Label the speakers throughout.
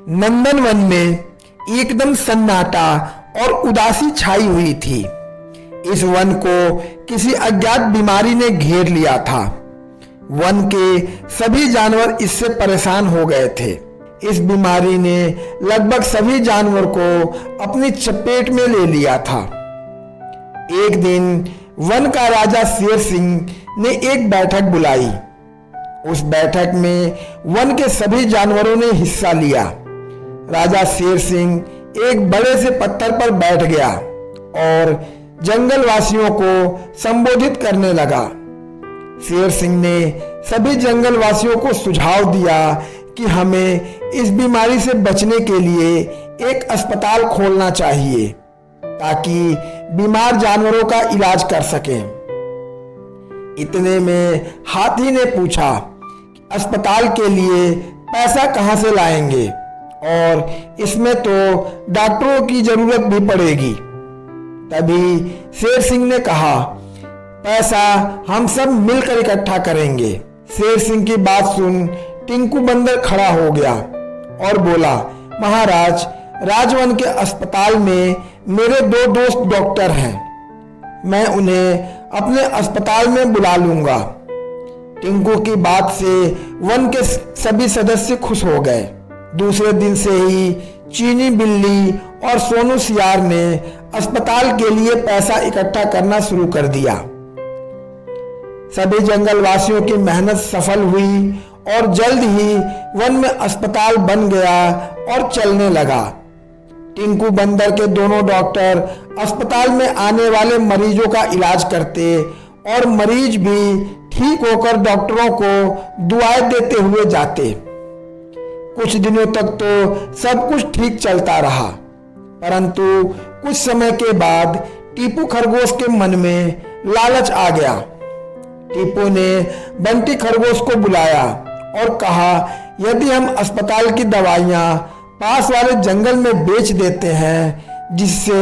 Speaker 1: नंदनवन में एकदम सन्नाटा और उदासी छाई हुई थी। इस वन को किसी अज्ञात बीमारी ने घेर लिया था। वन के सभी जानवर इससे परेशान हो गए थे। इस बीमारी ने लगभग सभी जानवर को अपनी चपेट में ले लिया था। एक दिन वन का राजा शेर सिंह ने एक बैठक बुलाई। उस बैठक में वन के सभी जानवरों ने हिस्सा लिया। राजा शेर सिंह एक बड़े से पत्थर पर बैठ गया और जंगल वासियों को संबोधित करने लगा। शेर सिंह ने सभी जंगल वासियों को सुझाव दिया कि हमें इस बीमारी से बचने के लिए एक अस्पताल खोलना चाहिए ताकि बीमार जानवरों का इलाज कर सकें। इतने में हाथी ने पूछा, अस्पताल के लिए पैसा कहां से लाएंगे और इसमें तो डॉक्टरों की जरूरत भी पड़ेगी। तभी शेर सिंह ने कहा, पैसा हम सब मिलकर इकट्ठा करेंगे। शेर सिंह की बात सुन टिंकू बंदर खड़ा हो गया और बोला, महाराज, राजवन के अस्पताल में मेरे 2 दोस्त डॉक्टर हैं। मैं उन्हें अपने अस्पताल में बुला लूंगा। टिंकू की बात से वन के सभी सदस्य खुश हो गए। दूसरे दिन से ही चीनी बिल्ली और सोनू सियार ने अस्पताल के लिए पैसा इकट्ठा करना शुरू कर दिया। सभी जंगल वासियों की मेहनत सफल हुई और जल्द ही वन में अस्पताल बन गया और चलने लगा। टिंकू बंदर के दोनों डॉक्टर अस्पताल में आने वाले मरीजों का इलाज करते और मरीज भी ठीक होकर डॉक्टरों को दुआएं देते हुए जाते। कुछ दिनों तक तो सब कुछ ठीक चलता रहा, परंतु कुछ समय के बाद टीपू खरगोश के मन में लालच आ गया। टीपू ने बंटी खरगोश को बुलाया और कहा, यदि हम अस्पताल की दवाइयां पास वाले जंगल में बेच देते हैं जिससे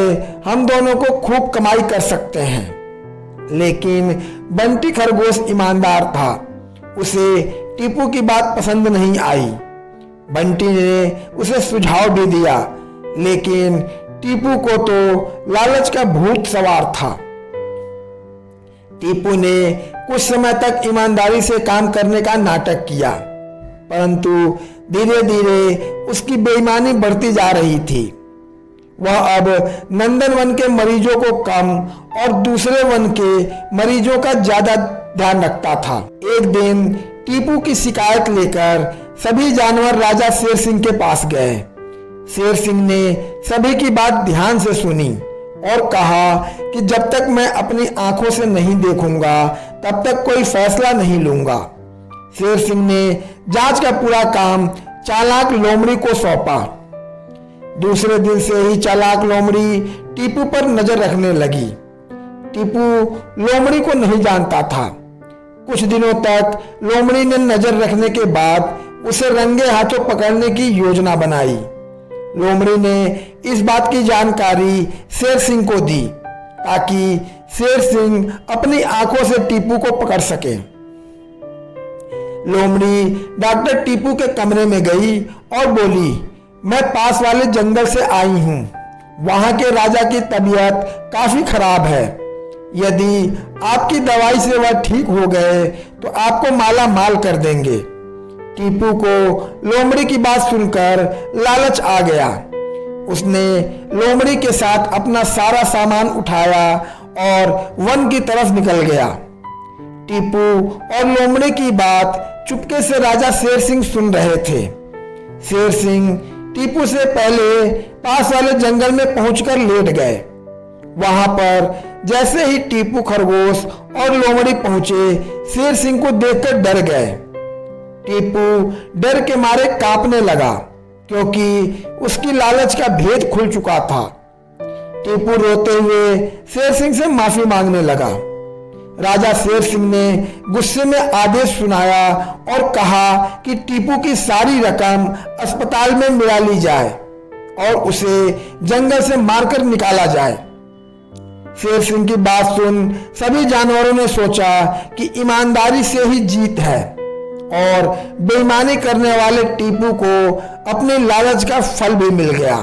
Speaker 1: हम दोनों को खूब कमाई कर सकते हैं। लेकिन बंटी खरगोश ईमानदार था, उसे टीपू की बात पसंद नहीं आई। बंटी ने उसे सुझाव भी दिया, लेकिन टीपू को तो लालच का भूत सवार था। टीपू ने कुछ समय तक ईमानदारी से काम करने का नाटक किया, परंतु धीरे धीरे उसकी बेईमानी बढ़ती जा रही थी। वह अब नंदनवन के मरीजों को कम और दूसरे वन के मरीजों का ज्यादा ध्यान रखता था। एक दिन टीपू की शिकायत लेकर सभी जानवर राजा शेर सिंह के पास गए। शेर सिंह ने सभी की बात ध्यान से सुनी और कहा कि जब तक मैं अपनी आंखों से नहीं देखूंगा तब तक कोई फैसला नहीं लूंगा। शेर सिंह ने जांच का पूरा काम चालाक लोमड़ी को सौंपा। दूसरे दिन से ही चालाक लोमड़ी टीपू पर नजर रखने लगी। टीपू लोमड़ी को नहीं जानता था। कुछ दिनों तक लोमड़ी ने नजर रखने के बाद उसे रंगे हाथों पकड़ने की योजना बनाई। लोमड़ी ने इस बात की जानकारी शेर सिंह को दी ताकि शेर सिंह अपनी आंखों से टीपू को पकड़ सके। लोमड़ी डॉक्टर टीपू के कमरे में गई और बोली, मैं पास वाले जंगल से आई हूं। वहां के राजा की तबीयत काफी खराब है। यदि आपकी दवाई से वह ठीक हो गए तो आपको माला माल कर देंगे। टीपू को लोमड़ी की बात सुनकर लालच आ गया। उसने लोमड़ी के साथ अपना सारा सामान उठाया और वन की तरफ निकल गया। टीपू और लोमड़ी की बात चुपके से राजा शेर सिंह सुन रहे थे। शेर सिंह टीपू से पहले पास वाले जंगल में पहुंचकर लेट गए। वहां पर जैसे ही टीपू खरगोश और लोमड़ी पहुंचे, शेर सिंह को देखकर डर गए। टीपू डर के मारे कांपने लगा क्योंकि उसकी लालच का भेद खुल चुका था। टीपू रोते हुए शेर सिंह से माफी मांगने लगा। राजा शेर सिंह ने गुस्से में आदेश सुनाया और कहा कि टीपू की सारी रकम अस्पताल में मिला ली जाए और उसे जंगल से मारकर निकाला जाए। शेर सिंह की बात सुन सभी जानवरों ने सोचा कि ईमानदारी से ही जीत है और बेईमानी करने वाले टीपू को अपने लालच का फल भी मिल गया।